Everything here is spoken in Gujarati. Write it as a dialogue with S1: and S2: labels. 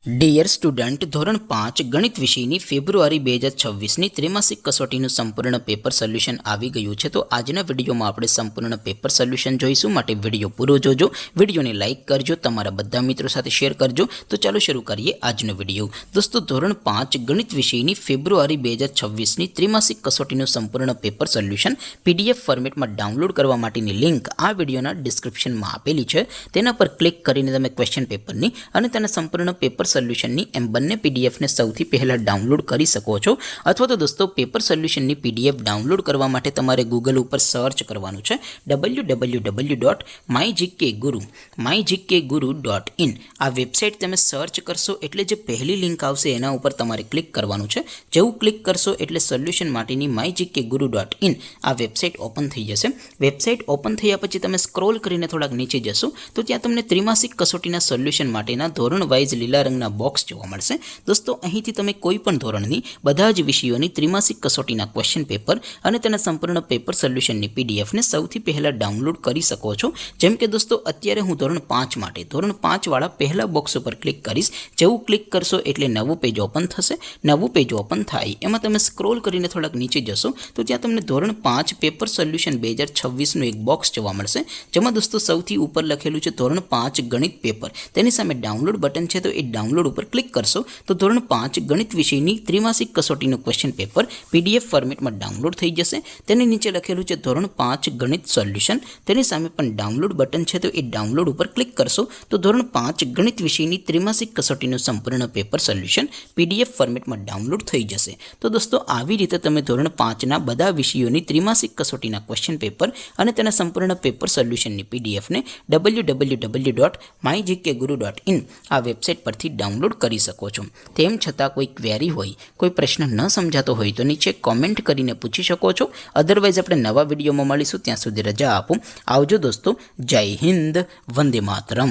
S1: ડિયર સ્ટુડન્ટ, ધોરણ 5 ગણિત વિષયની ફેબ્રુઆરી 2026ની ત્રિમાસિક કસોટીનું સંપૂર્ણ પેપર સોલ્યુશન આવી ગયું છે. તો આજના વિડીયોમાં આપણે સંપૂર્ણ પેપર સોલ્યુશન જોઈશું, માટે વિડીયો પૂરો જોજો. વિડીયોને લાઇક કરજો, તમારા બધા મિત્રો સાથે શેર કરજો. તો ચાલો શરૂ કરીએ આજનો વિડીયો. દોસ્તો, ધોરણ 5 ગણિત વિષયની ફેબ્રુઆરી 2026ની ત્રિમાસિક કસોટીનું સંપૂર્ણ પેપર સોલ્યુશન PDF ફોર્મેટમાં ડાઉનલોડ કરવા માટેની લિંક આ વિડીયોના ડિસ્ક્રિપ્શનમાં આપેલી છે. તેના પર ક્લિક કરીને તમે ક્વેશ્ચન પેપરની અને તેના સંપૂર્ણ પેપર સોલ્યુશનની એમ બંને પીડીએફને સૌથી પહેલાં ડાઉનલોડ કરી શકો છો. અથવા તો દોસ્તો, પેપર સોલ્યુશનની PDF ડાઉનલોડ કરવા માટે તમારે ગૂગલ ઉપર સર્ચ કરવાનું છે www.mygkguru.in. આ વેબસાઇટ તમે સર્ચ કરશો એટલે જે પહેલી લિંક આવશે એના ઉપર તમારે ક્લિક કરવાનું છે. જેવું ક્લિક કરશો એટલે સોલ્યુશન માટેની mygkguru.in આ વેબસાઇટ ઓપન થઈ જશે. વેબસાઇટ ઓપન થયા પછી તમે સ્ક્રોલ કરીને થોડાક નીચે જશો તો ત્યાં તમને ત્રિમાસિક કસોટીના સોલ્યુશન માટેના ધોરણ વાઇઝ લીલા રંગના બોક્સ જોવા મળશે. દોસ્તો, અહીંથી તમે કોઈ પણ ધોરણની બધા જ વિષયોની ત્રિમાસિક કસોટીના ક્વેશ્ચન પેપર અને તેના સંપૂર્ણ પેપર સોલ્યુશનની PDFને સૌથી પહેલાં ડાઉનલોડ કરી શકો છો. જેમ કે દોસ્તો, અત્યારે હું ધોરણ 5 માટે ધોરણ 5 વાળા પહેલા બોક્સ ઉપર ક્લિક કરીશ. જેવું ક્લિક કરશો એટલે નવું પેજ ઓપન થશે. નવું પેજ ઓપન થાય એમાં તમે સ્ક્રોલ કરીને થોડાક નીચે જશો તો ત્યાં તમને ધોરણ 5 પેપર સોલ્યુશન 2026નું એક બોક્સ જોવા મળશે. જેમાં દોસ્તો સૌથી ઉપર લખેલું છે ધોરણ 5 ગણિત પેપર. તેની સામે ડાઉનલોડ બટન છે, તો એ ડાઉનલોડ ઉપર ક્લિક કરશો તો ધોરણ 5 ગણિત વિષયની ત્રિમાસિક કસોટીનું ક્વેશ્ચન પેપર PDF ફોર્મેટમાં ડાઉનલોડ થઈ જશે. તેની નીચે લખેલું છે ધોરણ 5 ગણિત સોલ્યુશન. તેની સામે પણ ડાઉનલોડ બટન છે, તો એ ડાઉનલોડ ઉપર ક્લિક કરશો તો ધોરણ 5 ગણિત વિષયની ત્રિમાસિક કસોટીનું સંપૂર્ણ પેપર સોલ્યુશન PDF ફોર્મેટમાં ડાઉનલોડ થઈ જશે. તો દોસ્તો, આવી રીતે તમે ધોરણ 5ના બધા વિષયોની ત્રિમાસિક કસોટીના ક્વેશ્ચન પેપર અને તેના સંપૂર્ણ પેપર સોલ્યુશનની PDFને www.mygkguru.in આ વેબસાઇટ પરથી ડાઉનલોડ કરી શકો છો. તેમ છતાં કોઈ ક્વેરી હોય, કોઈ પ્રશ્ન ન સમજાતો હોય તો નીચે કોમેન્ટ કરીને પૂછી શકો છો. અધરવાઇઝ આપણે નવા વિડીયોમાં મળીશું. ત્યાં સુધી રજા આપો. આવજો દોસ્તો. જય હિન્દ. વંદે માતરમ.